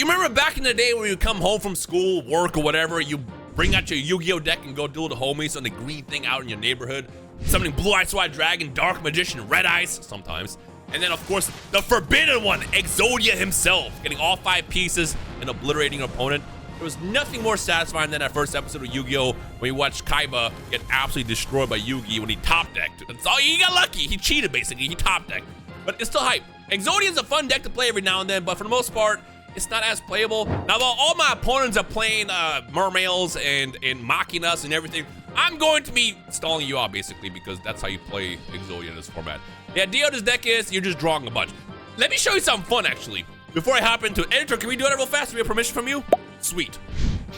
remember back in the day when you come home from school, work, or whatever, you bring out your Yu-Gi-Oh deck and go duel the homies on the green thing out in your neighborhood? Summoning Blue Ice White Dragon, Dark Magician, Red Ice, sometimes. And then, of course, the Forbidden One, Exodia himself, getting all 5 pieces and obliterating your opponent. There was nothing more satisfying than that first episode of Yu-Gi-Oh! When you watched Kaiba get absolutely destroyed by Yugi when he top-decked. He got lucky. He cheated, basically. He top-decked. But it's still hype. Exodia is a fun deck to play every now and then, but for the most part, it's not as playable. Now, while all my opponents are playing Mermails and mocking us and everything, I'm going to be stalling you out, basically, because that's how you play Exodia in this format. The idea of this deck is you're just drawing a bunch. Let me show you something fun, actually. Before I hop into it, editor, can we do that real fast? Do we have permission from you? Sweet.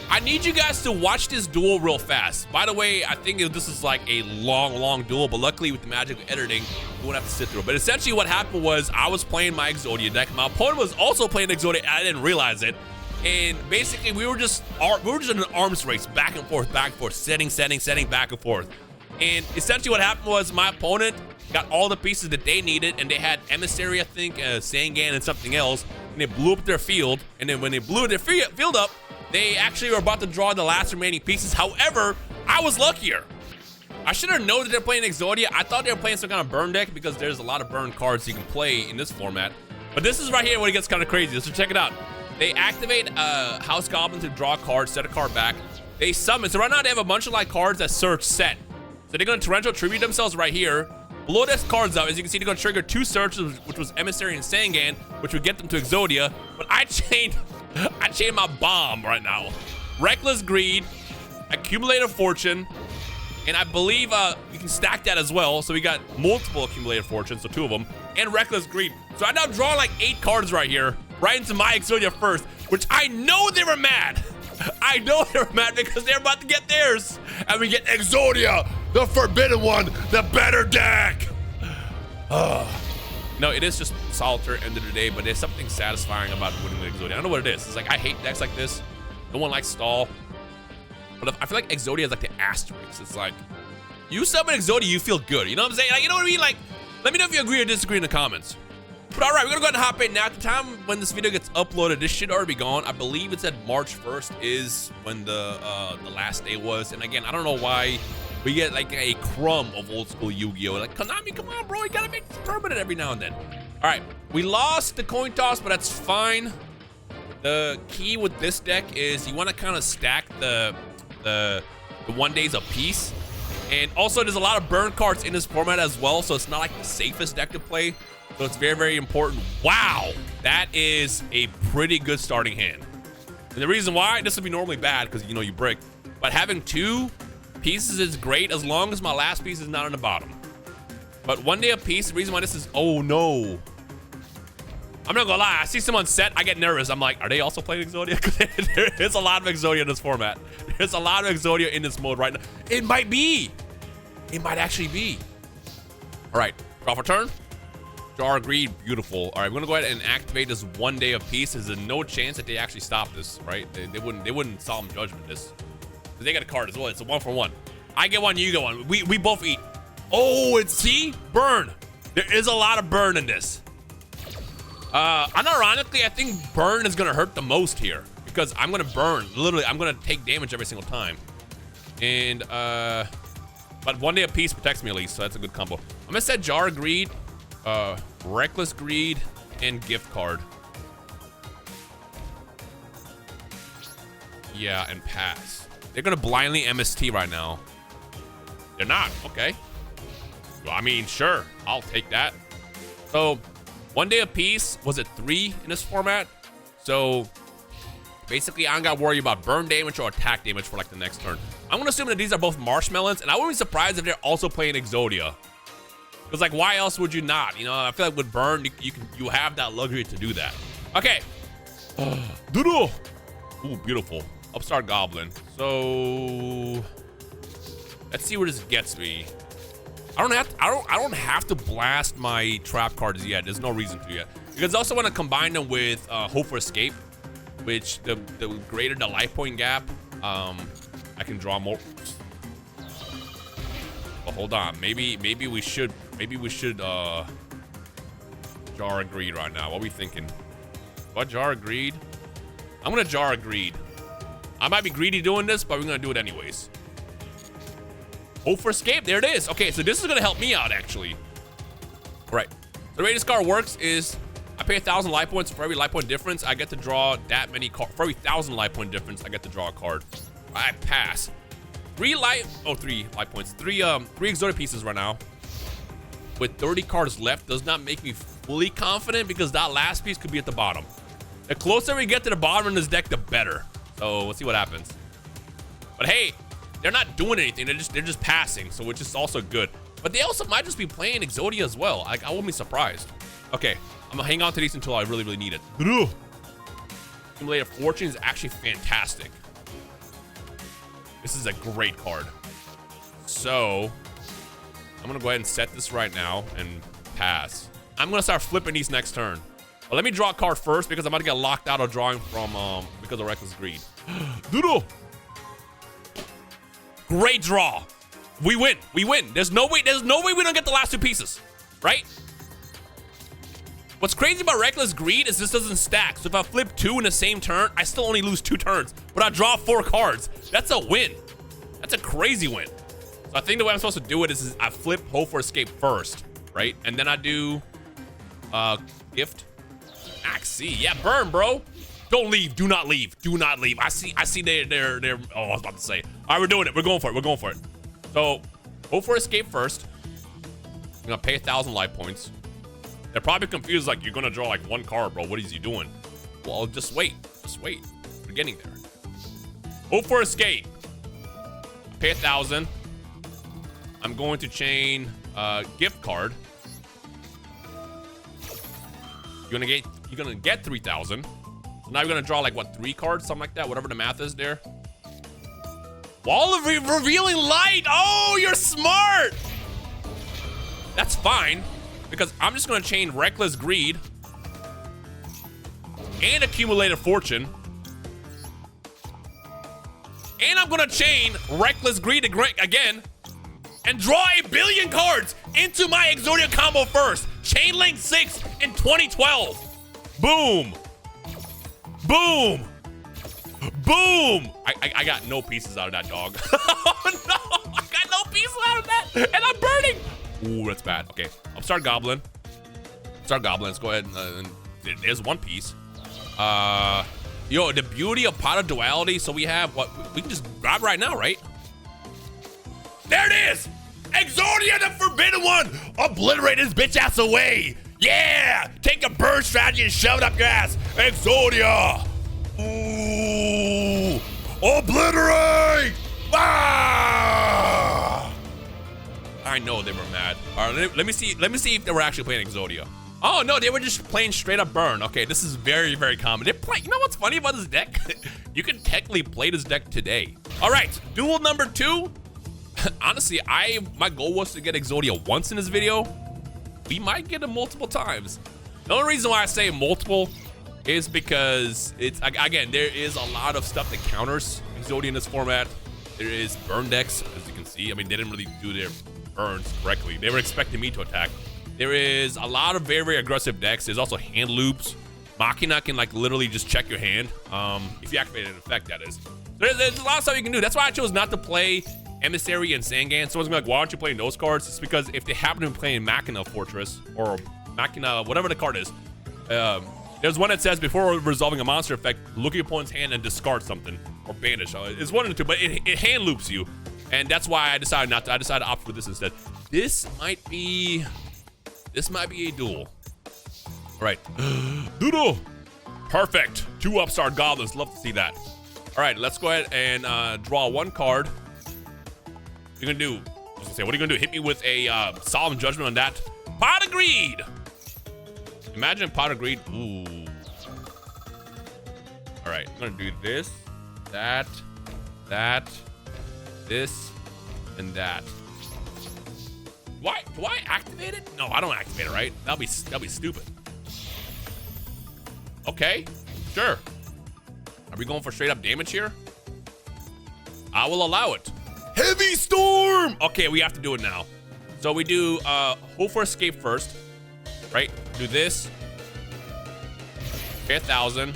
I need you guys to watch this duel real fast. By the way, I think this is like a long duel, but luckily with the magic of editing, we won't have to sit through it. But essentially what happened was I was playing my Exodia deck. My opponent was also playing Exodia, and I didn't realize it. And basically we were just in an arms race, back and forth, setting, back and forth. And essentially what happened was my opponent got all the pieces that they needed, and they had Emissary, I think, Sangan, and something else, and they blew up their field. And then when they blew their field up, they actually were about to draw the last remaining pieces. However, I was luckier. I should have known that they're playing Exodia. I thought they were playing some kind of burn deck because there's a lot of burn cards you can play in this format. But this is right here when it gets kind of crazy, so check it out. They activate House Goblin to draw a card, set a card back. They summon, so right now they have a bunch of like cards that search set. So they're gonna torrential tribute themselves right here. Blow these cards out. As you can see, they're gonna trigger 2 searches, which was Emissary and Sangan, which would get them to Exodia. But I chained my bomb right now. Reckless Greed, Accumulated Fortune, and I believe you can stack that as well. So we got multiple Accumulated Fortunes, so 2 of them, and Reckless Greed. So I now draw like 8 cards right here, right into my Exodia first, which I know they were mad. I know they were mad because they're about to get theirs. And we get Exodia, the Forbidden One, the better deck. No, it is just solitaire end of the day, but there's something satisfying about winning with Exodia. I don't know what it is. It's like I hate decks like this. No one likes stall. But I feel like Exodia is like the asterisk. It's like, you summon Exodia, you feel good. You know what I'm saying? Like, you know what I mean? Like, let me know if you agree or disagree in the comments. But all right, we're gonna go ahead and hop in now. At the time when this video gets uploaded, this should already be gone. I believe it said March 1st is when the last day was. And again, I don't know why we get like a crumb of old school Yu-Gi-Oh! Like, Konami, come on, bro, you gotta make this permanent every now and then. All right, we lost the coin toss, but that's fine. The key with this deck is you want to kind of stack the 1 days a piece. And also, there's a lot of burn cards in this format as well, so it's not like the safest deck to play. So it's very, very important. Wow, that is a pretty good starting hand. And the reason why, this would be normally bad because, you know, you brick. But having 2 pieces is great as long as my last piece is not on the bottom. But 1 day a piece, the reason why this is, oh no. I'm not gonna lie, I see someone set, I get nervous. I'm like, are they also playing Exodia? Because there's a lot of Exodia in this format. There's a lot of Exodia in this mode right now. It might be. It might actually be. All right, draw for turn. Jar Greed, beautiful. All right, we're gonna go ahead and activate this 1 day of peace. There's no chance that they actually stop this, right? They wouldn't solemn judgment this. They got a card as well. It's a 1-for-1. I get one, you get one. We both eat. Oh, and see, burn. There is a lot of burn in this. Unironically, I think burn is gonna hurt the most here because I'm gonna burn. Literally, I'm gonna take damage every single time. And but 1 day of peace protects me at least, so that's a good combo. I'm gonna set Jar Greed, Reckless Greed, and Gift Card. Yeah, and pass. They're gonna blindly MST right now. They're not, okay. Well, I mean, sure, I'll take that. So, 1 day of peace was at 3 in this format. So, basically, I don't gotta worry about burn damage or attack damage for like the next turn. I'm gonna assume that these are both marshmallows, and I wouldn't be surprised if they're also playing Exodia. Because like, why else would you not? You know, I feel like with burn, you have that luxury to do that. Okay. Doodle. Ooh, beautiful. Upstart Goblin. So let's see where this gets me. I don't have to blast my trap cards yet. There's no reason to yet. Because I also want to combine them with Hope for Escape, which the greater the life point gap, I can draw more. But hold on, maybe we should Jar Greed right now. What are we thinking? What, Jar Greed? I'm gonna jar a greed. I might be greedy doing this, but we're gonna do it anyways. Hope for escape, there it is. Okay, so this is gonna help me out actually. All right, so the way this card works is I pay 1,000 life points for every life point difference. I get to draw that many cards. For every 1,000 life point difference, I get to draw a card. I pass. 3 life points. Three Exodia pieces right now. With 30 cards left does not make me fully confident because that last piece could be at the bottom. The closer we get to the bottom in this deck, the better. So let's see what happens. But hey, they're not doing anything. They're just passing, so which is also good. But they also might just be playing Exodia as well. I won't be surprised. Okay, I'm gonna hang on to these until I really need it. Accumulated Fortune is actually fantastic. This is a great card. So I'm gonna go ahead and set this right now and pass. I'm gonna start flipping these next turn. But let me draw a card first because I'm about to get locked out of drawing from because of Reckless Greed. Doodle. Great draw. We win. We win. There's no way we don't get the last 2 pieces, right? What's crazy about Reckless Greed is this doesn't stack. So if I flip 2 in the same turn, I still only lose 2 turns, but I draw 4 cards. That's a win. That's a crazy win. So I think the way I'm supposed to do it is I flip Hope for Escape first, right? And then I do Gift. Axie. Yeah, burn, bro. Don't leave. Do not leave. Do not leave. I see they're oh, I was about to say. All right, we're doing it. We're going for it. We're going for it. So Hope for Escape first. I'm gonna pay 1,000 life points. They're probably confused, like, you're gonna draw like 1 card, bro. What is he doing? Well, just wait. Just wait. We're getting there. Hope for Escape. Pay 1,000. I'm going to chain gift card. You're gonna get 3,000. So now you're gonna draw like what, 3 cards, something like that, whatever the math is there. Wall of Revealing Light. Oh, you're smart. That's fine. Because I'm just gonna chain Reckless Greed and Accumulated Fortune. And I'm gonna chain Reckless Greed again and draw 1,000,000,000 cards into my Exodia combo first. Chain Link 6 in 2012. Boom. Boom. Boom. I got no pieces out of that, dog. Oh no, I got no pieces out of that and I'm burning. Ooh, that's bad. Okay, I'll start Goblin. Let's go ahead and there's 1 piece. Yo, the beauty of Pot of Duality. So we have what we can just grab right now, right? There it is! Exodia the Forbidden One! Obliterate his bitch ass away! Yeah! Take a burn strategy and shove it up your ass! Exodia! Ooh! Obliterate! Ah! I know they were mad. All right, let me see if they were actually playing Exodia. Oh no, they were just playing straight up burn. Okay, this is very, very common. They play. You know what's funny about this deck? You can technically play this deck today. All right, duel number 2. Honestly, my goal was to get Exodia once in this video. We might get it multiple times. The only reason why I say multiple is because it's, again, there is a lot of stuff that counters Exodia in this format. There is burn decks, as you can see. I mean, they didn't really do their burns correctly. They were expecting me to attack. There is a lot of very, very aggressive decks. There's also hand loops. Machina can like literally just check your hand. If you activate an effect, that is. There's a lot of stuff you can do. That's why I chose not to play Emissary and Sangan. Someone's gonna be like, why aren't you playing those cards? It's because if they happen to be playing Machina Fortress or Machina, whatever the card is, there's one that says before resolving a monster effect, look at your opponent's hand and discard something or banish. It's one of the two, but it hand loops you. And that's why I decided not to. I decided to opt for this instead. This might be a duel. All right, Doodle. Perfect. 2 Upstart Goblins. Love to see that. All right, let's go ahead and draw 1 card. What are you gonna do? I was gonna say, what are you gonna do? Hit me with a Solemn Judgment on that? Pot of Greed. Imagine Pot of Greed. Ooh. All right, I'm gonna do this, that, this, and that. Why? Do I activate it? No, I don't activate it, right? That'll be stupid. Okay, sure. Are we going for straight up damage here? I will allow it. Heavy Storm! Okay, we have to do it now. So we do Hope for Escape first, right? Do this. Okay, 1,000.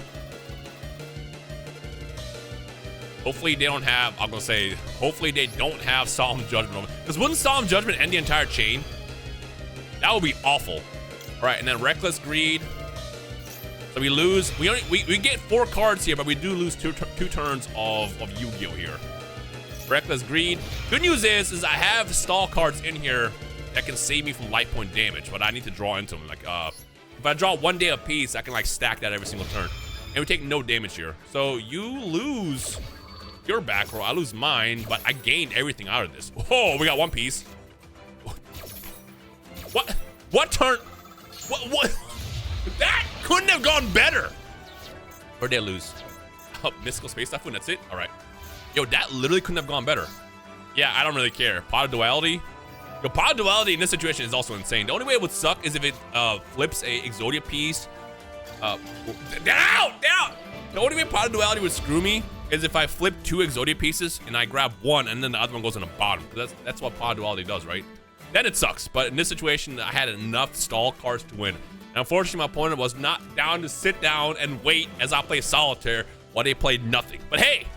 Hopefully they don't have, I'm gonna say, hopefully they don't have Solemn Judgment. Because wouldn't Solemn Judgment end the entire chain? That would be awful. All right, and then Reckless Greed. So we lose, we get 4 cards here, but we do lose two turns of Yu-Gi-Oh here. Reckless Greed. Good news is I have stall cards in here that can save me from life point damage, but I need to draw into them. Like, if I draw 1 day a piece, I can like stack that every single turn. And we take no damage here. So you lose your back row, I lose mine, but I gained everything out of this. Oh, we got 1 piece. What turn? What? That couldn't have gone better. Or did I lose? Oh, Mystical Space Typhoon, that's it? All right. Yo, that literally couldn't have gone better. Yeah, I don't really care. Pot of Duality. Yo, Pot of Duality in this situation is also insane. The only way it would suck is if it flips a Exodia piece. Down! The only way Pot of Duality would screw me is if I flip 2 Exodia pieces and I grab 1 and then the other one goes in the bottom. That's what Pot of Duality does, right? Then it sucks. But in this situation, I had enough stall cards to win. And unfortunately, my opponent was not down to sit down and wait as I play Solitaire while they played nothing. But hey,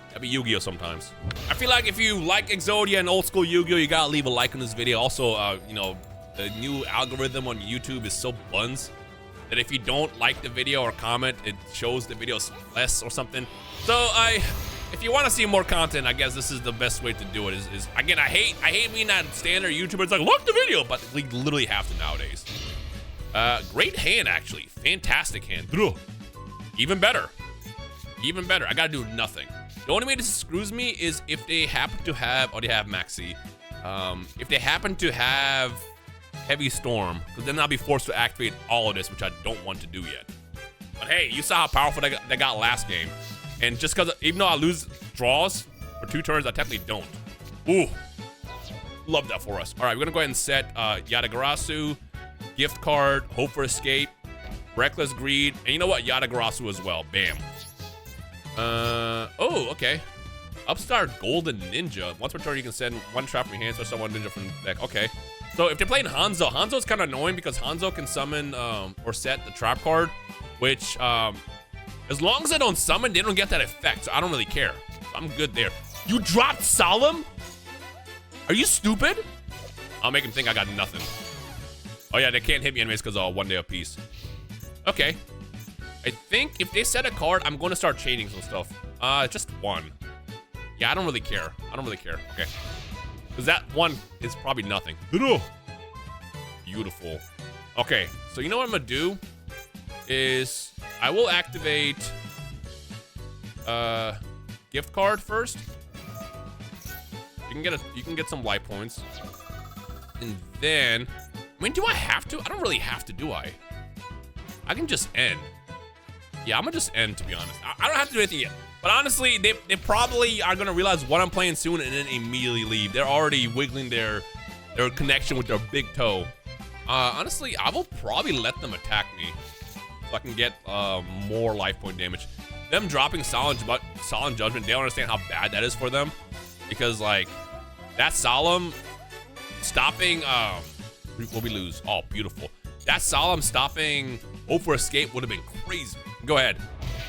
that'd be Yu-Gi-Oh sometimes. I feel like if you like Exodia and old school Yu-Gi-Oh, you gotta leave a like on this video. Also, you know, the new algorithm on YouTube is so buns that if you don't like the video or comment, it shows the videos less or something. So if you want to see more content, I guess this is the best way to do it. Is again, I hate being that standard YouTuber. It's like, look the video, but we literally have to nowadays. Great hand, actually. Fantastic hand. Even better. Even better. I gotta do nothing. The only way this screws me is if they happen to have, oh, they have Maxi. If they happen to have Heavy Storm, because then I'll be forced to activate all of this, which I don't want to do yet. But hey, you saw how powerful they got last game. And just because, even though I lose draws for 2 turns, I technically don't. Ooh. Love that for us. All right, we're gonna go ahead and set Yatagarasu, Gift Card, Hope for Escape, Reckless Greed, and you know what? Yatagarasu as well. Bam. Oh, okay. Upstart Golden Ninja. Once per turn, you can send 1 trap from your hand, so 1 ninja from the deck. Okay. So if they're playing Hanzo, Hanzo's kind of annoying because Hanzo can summon or set the trap card, which as long as I don't summon, they don't get that effect. So I don't really care. I'm good there. You dropped Solemn? Are you stupid? I'll make him think I got nothing. Oh yeah, they can't hit me anyways because 1 day a piece. Okay. I think if they set a card, I'm going to start chaining some stuff. Just 1. Yeah, I don't really care. I don't really care. Okay. Because that 1 is probably nothing. Beautiful. Okay, so you know what I'm going to do? Is I will activate Gift Card first. You can get some life points. And then, I mean, do I have to? I don't really have to, do I? I can just end. Yeah, I'm gonna just end, to be honest. I don't have to do anything yet. But honestly, they probably are gonna realize what I'm playing soon and then immediately leave. They're already wiggling their connection with their big toe. Honestly, I will probably let them attack me so I can get more life point damage. Them dropping Solemn Judgment, they don't understand how bad that is for them. Because, like, that Solemn stopping, what we lose? Oh, beautiful. That Solemn stopping Hope for Escape would have been crazy. Go ahead.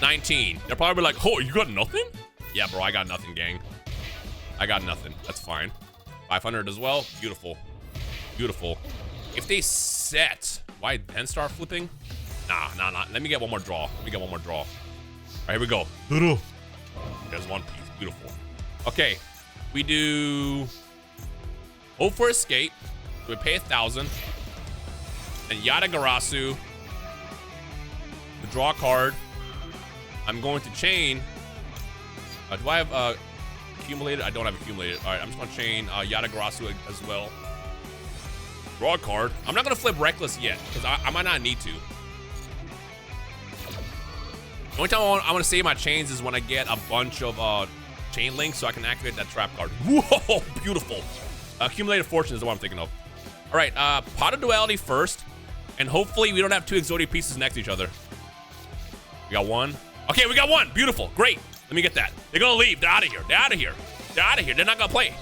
19. They're probably like, oh, you got nothing? Yeah, bro, I got nothing, gang. I got nothing. That's fine. 500 as well. Beautiful. Beautiful. If they set, why then start flipping? Nah. Let me get 1 more draw. Let me get 1 more draw. All right, here we go. There's 1 piece. Beautiful. Okay. We do Hope for Escape. We pay 1,000. And Yatagarasu. To draw a card. I'm going to chain. Do I have accumulated? I don't have accumulated. All right, I'm just going to chain Yatagarasu as well. Draw a card. I'm not going to flip Reckless yet because I might not need to. The only time I want to save my chains is when I get a bunch of chain links so I can activate that trap card. Whoa, beautiful. Accumulated Fortune is what I'm thinking of. All right, Pot of Duality first. And hopefully we don't have 2 Exodia pieces next to each other. We got 1. Okay, we got 1. Beautiful. Great. Let me get that. They're going to leave. They're out of here. They're out of here. They're out of here. They're not going to play.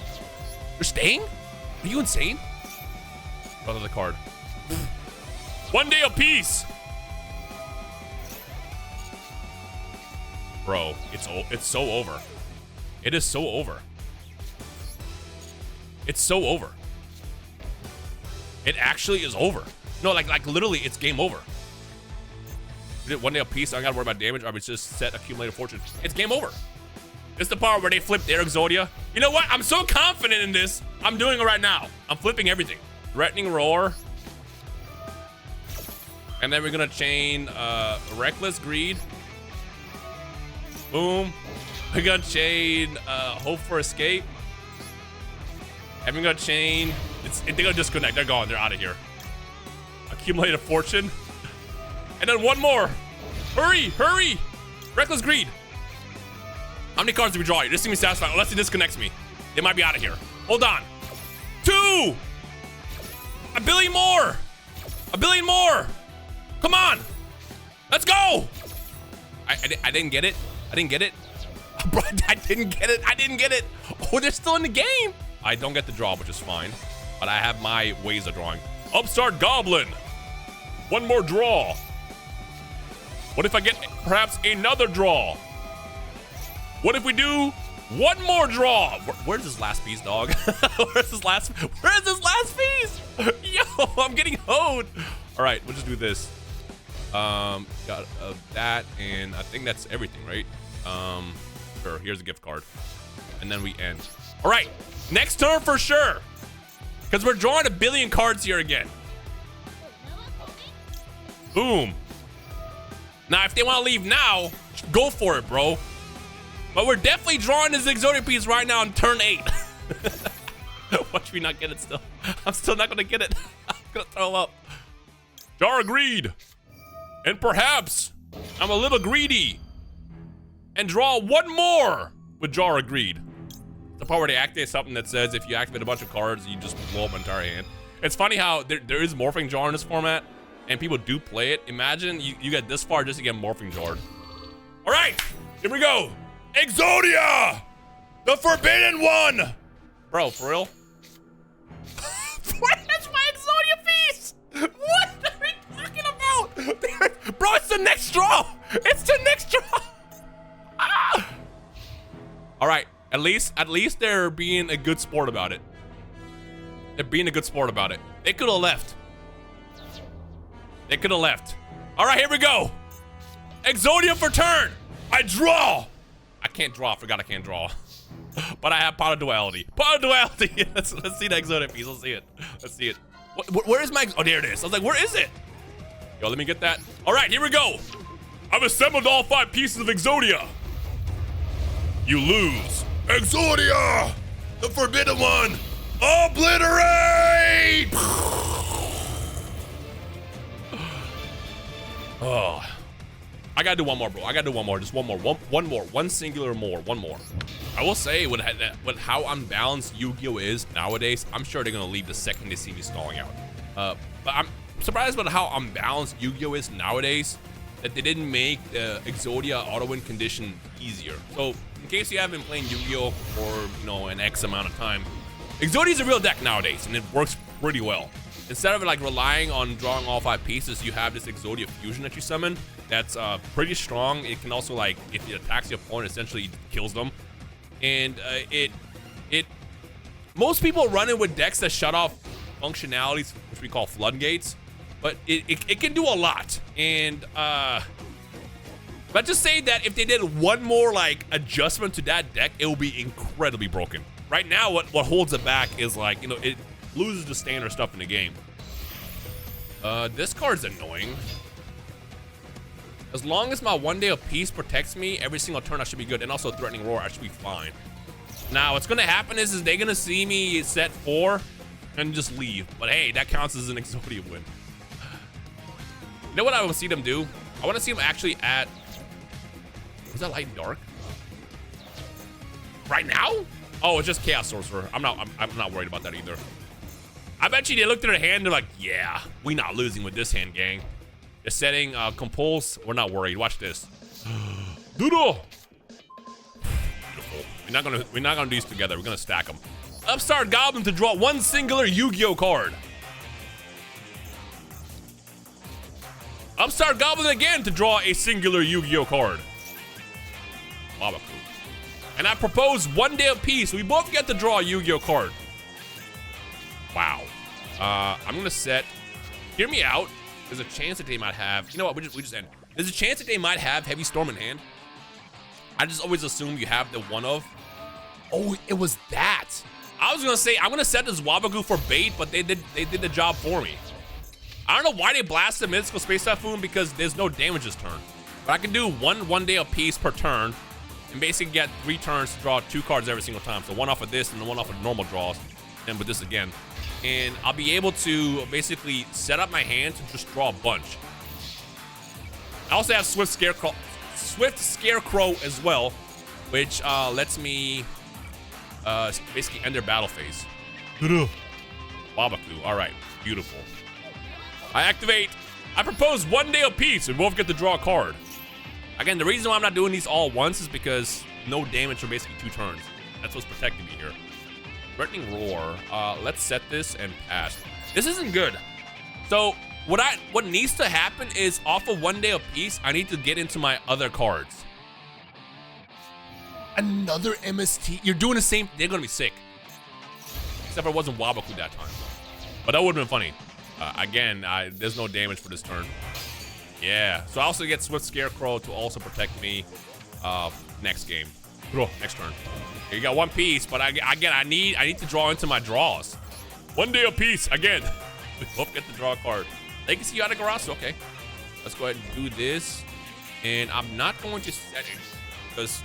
They're staying? Are you insane? Another the card. 1 day a piece. Bro, it's so over. It is so over. It's so over. It actually is over. No, like literally, it's game over. We did 1 day apiece. I don't gotta worry about damage. I was just set accumulated fortune. It's game over. This is the part where they flip their Exodia. You know what? I'm so confident in this. I'm doing it right now. I'm flipping everything. Threatening roar. And then we're gonna chain reckless greed. Boom. We're gonna chain hope for escape. And we're gonna chain. They're gonna disconnect. They're gone. They're out of here. Accumulated fortune. And then one more. Hurry, hurry. Reckless greed. How many cards do we draw here? This seems satisfying unless it disconnects me. They might be out of here. Hold on. 2. A billion more. A billion more. Come on. Let's go. I didn't get it. I didn't get it. Bro, I didn't get it. I didn't get it. Oh, they're still in the game. I don't get the draw, which is fine. But I have my ways of drawing. Upstart Goblin. One more draw. What if I get perhaps another draw? What if we do one more draw? Where's this last piece, dog? Where's this last piece? Yo, I'm getting hoed. All right, we'll just do this. Got that, and I think that's everything, right? Sure, here's a gift card. And then we end. All right, next turn for sure. Because we're drawing a billion cards here again. Boom. Now, if they want to leave now, go for it, bro. But we're definitely drawing this Exodia piece right now on turn 8. Watch me not get it still. I'm still not going to get it. I'm going to throw up. Jar of Greed. And perhaps I'm a little greedy. And draw one more with Jar of Greed. The part where they activate something that says if you activate a bunch of cards, you just blow up an entire hand. It's funny how there is Morphing Jar in this format. And people do play it. Imagine you get this far just to get Morphing Jarred. All right, here we go. Exodia, the Forbidden One. Bro, for real? That's my Exodia piece. What are we talking about? Bro, it's the next draw. It's the next draw. Ah. All right, at least they're being a good sport about it. They're being a good sport about it. They could have left. They could have left. All right, here we go. Exodia for turn. I draw. I can't draw. I forgot I can't draw. But I have Pot of Duality. Pot of Duality. Let's see the Exodia piece. Let's see it. Let's see it. Where is my... Oh, there it is. I was like, where is it? Yo, let me get that. All right, here we go. I've assembled all 5 pieces of Exodia. You lose. Exodia, the Forbidden One. Obliterate. Oh, I gotta do one more, bro. I gotta do one more. Just one more. One more. One singular more. One more. I will say, with how unbalanced Yu-Gi-Oh is nowadays, I'm sure they're gonna leave the second they see me stalling out. But I'm surprised about how unbalanced Yu-Gi-Oh is nowadays that they didn't make the Exodia auto-win condition easier. So, in case you haven't been playing Yu-Gi-Oh for an X amount of time, Exodia is a real deck nowadays, and it works pretty well. Instead of like relying on drawing all 5 pieces, you have this Exodia fusion that you summon that's pretty strong. It can also, like, if it attacks your opponent, essentially kills them. And most people run it with decks that shut off functionalities, which we call floodgates, but it can do a lot. And let's just say that if they did one more like adjustment to that deck, it will be incredibly broken. Right now, what holds it back is, like, it loses the standard stuff in the game. This card's annoying. As long as my 1 day of peace protects me, every single turn I should be good. And also Threatening Roar, I should be fine. Now, what's gonna happen is they're gonna see me set 4 and just leave. But hey, that counts as an Exodia win. You know what I want to see them do? I want to see them actually add... Was that Light and Dark? Right now? Oh, it's just Chaos Sorcerer. I'm not worried about that either. I bet you they looked at their hand, they're like, yeah, we not losing with this hand, gang. They're setting Compulse. We're not worried. Watch this. Doodle. Beautiful. We're not gonna do these together. We're gonna stack them. Upstart Goblin to draw one singular Yu-Gi-Oh card. Upstart Goblin again to draw a singular Yu-Gi-Oh card. Lava Coup. And I propose 1 day apiece. We both get to draw a Yu-Gi-Oh card. Wow. I'm gonna set, hear me out. There's a chance that they might have, you know what, we just end. There's a chance that they might have Heavy Storm in hand. I just always assume you have the one of. Oh, it was that. I was gonna say, I'm gonna set this Wabagoo for bait, but they did the job for me. I don't know why they blasted Mythical Space Typhoon because there's no damage this turn. But I can do one day a piece per turn and basically get 3 turns to draw 2 cards every single time. So 1 off of this and then 1 off of normal draws, and with this again. And I'll be able to basically set up my hand to just draw a bunch. I also have Swift Scarecrow as well, which lets me basically end their battle phase. Wabagoo, all right, beautiful. I activate. I propose 1 day apiece and both get to draw a card. Again, the reason why I'm not doing these all at once is because no damage for basically 2 turns. That's what's protecting me here. Threatening Roar. Let's set this and pass. This isn't good. So what needs to happen is off of 1 day apiece, I need to get into my other cards. Another MST. You're doing the same. They're gonna be sick. Except for it wasn't Wabagoo that time. But that would've been funny. Again, there's no damage for this turn. Yeah, so I also get Swift Scarecrow to also protect me next game. Next turn. Okay, you got 1 piece, but again, I need to draw into my draws. 1 day a piece, again. We both get to draw a card. Legacy Yadagarasu, okay. Let's go ahead and do this. And I'm not going to set it because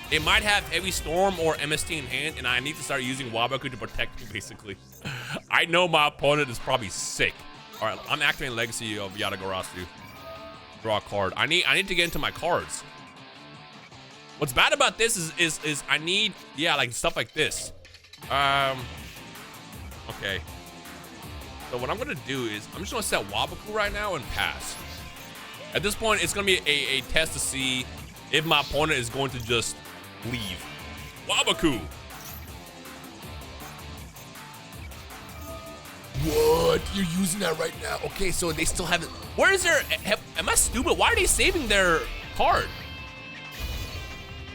they might have Heavy Storm or MST in hand, and I need to start using Wabagoo to protect me, basically. I know my opponent is probably sick. All right, I'm activating Legacy of Yadagarasu. Draw a card. I need to get into my cards. What's bad about this is I need, yeah, like stuff like this. Okay. So what I'm gonna do is I'm just gonna set Wabagoo right now and pass. At this point, it's gonna be a test to see if my opponent is going to just leave. Wabagoo. What? You're using that right now? Okay, so they still haven't. Where is their? Am I stupid? Why are they saving their card?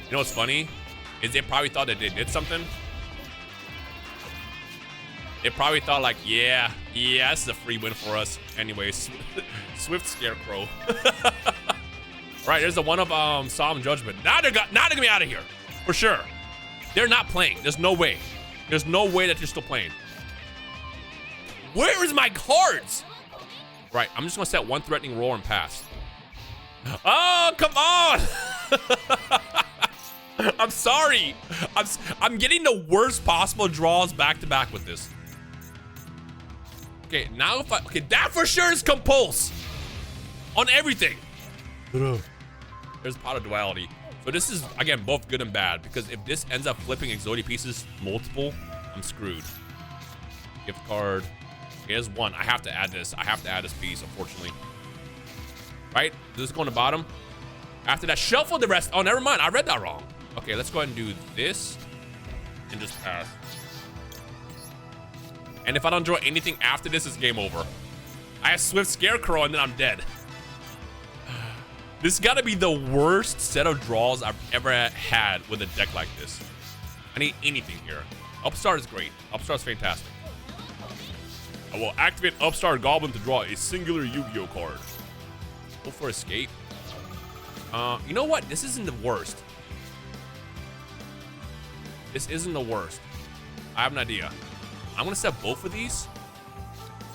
You know what's funny? Is they probably thought that they did something. They probably thought like, yeah, this is a free win for us. Anyways, Swift Scarecrow. Right, there's the one of Solemn Judgment. Now they're gonna be out of here for sure. They're not playing. There's no way. There's no way that they're still playing. Where is my cards? Right, I'm just gonna set 1 Threatening Roar and pass. Oh, come on! I'm sorry. I'm getting the worst possible draws back to back with this. Okay, now if okay, that for sure is Compulse on everything. There's Pot of Duality. So this is, again, both good and bad, because if this ends up flipping Exodia pieces multiple, I'm screwed. Gift card. Here's 1. I have to add this. I have to add this piece, unfortunately. Right? This is going to bottom. After that, shuffle the rest. Oh, never mind. I read that wrong. Okay, let's go ahead and do this and just pass. And if I don't draw anything after this, it's game over. I have Swift Scarecrow and then I'm dead. This has got to be the worst set of draws I've ever had with a deck like this. I need anything here. Upstart is great. Upstart's fantastic. I will activate Upstart Goblin to draw a singular Yu-Gi-Oh card. Go for Escape. You know what? This isn't the worst. This isn't the worst. I have an idea. I'm gonna set both of these.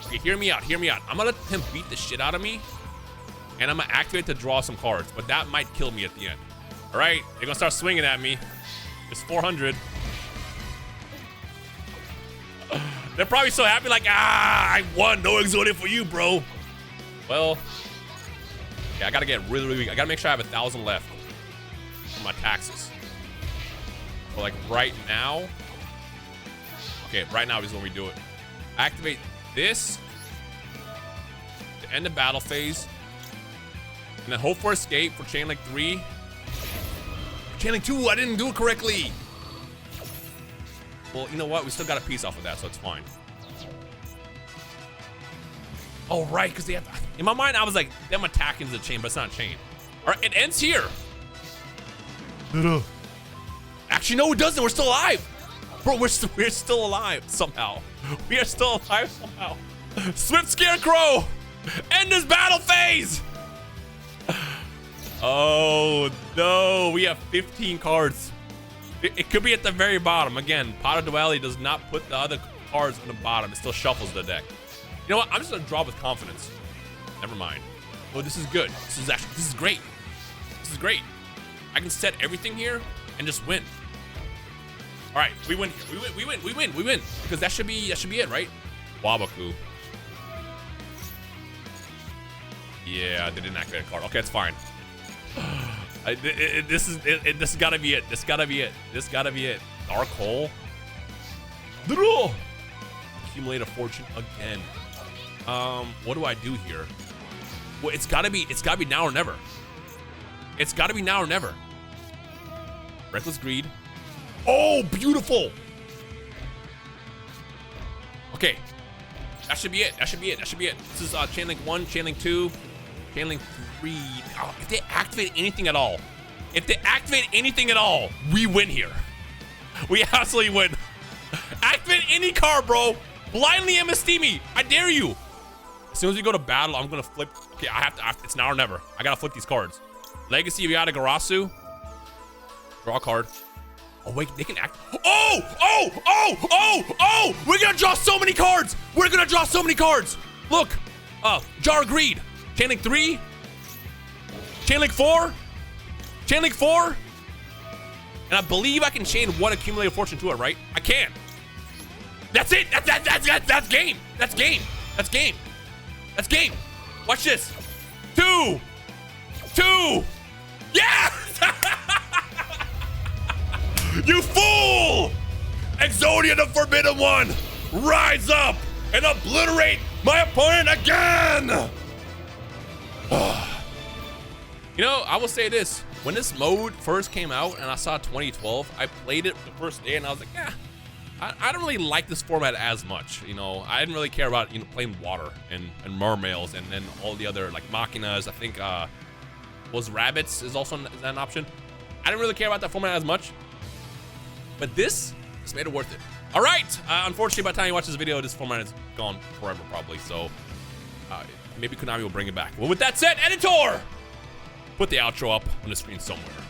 Okay, hear me out, hear me out. I'm gonna let him beat the shit out of me, and I'm gonna activate to draw some cards, but that might kill me at the end. All right, they're gonna start swinging at me. It's 400. They're probably so happy, like, I won, no Exodia for you, bro. Well, yeah, I gotta get really, really weak. I gotta make sure I have 1,000 left for my taxes. So like right now, okay, right now is when we do it. Activate this to end the battle phase, and then hope for Escape for Chain Link 3. Chain Link 2, I didn't do it correctly. Well, you know what? We still got a piece off of that, so it's fine. Oh, right, because they have. In my mind, I was like, them attacking the chain, but it's not a chain. All right, it ends here. Actually, Actually, no, it doesn't. We're still alive. Bro, we're still alive somehow. We are still alive somehow. Swift Scarecrow! End this battle phase! Oh, no. We have 15 cards. It could be at the very bottom. Again, Pot of Duel does not put the other cards on the bottom. It still shuffles the deck. You know what? I'm just going to draw with confidence. Never mind. Oh, this is good. This is great. This is great. I can set everything here and just win. All right, we win here. We win. Because that should be it, right? Wabaku. Yeah, they didn't activate a card. Okay, it's fine. This has gotta be it. This gotta be it. Dark Hole. Accumulate a fortune again. What do I do here? Well, it's gotta be now or never. It's gotta be now or never. Reckless Greed. Oh, beautiful. Okay. That should be it. This is Chainlink 1, Chainlink 2, Chainlink 3. Oh, if they activate anything at all, we win here. We absolutely win. Activate any card, bro. Blindly MST me. I dare you. As soon as we go to battle, I'm gonna flip. Okay, I have to. It's now or never. I gotta flip these cards. Legacy of Yatagarasu. Draw a card. Oh wait, they can act. Oh! We're gonna draw so many cards. Look, Jar of Greed. Chainlink 3. Chainlink 4. And I believe I can chain one accumulated fortune to it, right? I can. That's it. That's game. Watch this. Two. Yeah! You fool! Exodia the Forbidden One, rise up and obliterate my opponent again! You know, I will say this. When this mode first came out and I saw 2012, I played it the first day and I was like, yeah, I don't really like this format as much. You know, I didn't really care about, playing water and mermails and then all the other, like, machinas. I think, was rabbits is also an option. I didn't really care about that format as much. But this made it worth it. All right. Unfortunately, by the time you watch this video, this format is gone forever, probably. So maybe Konami will bring it back. Well, with that said, editor, put the outro up on the screen somewhere.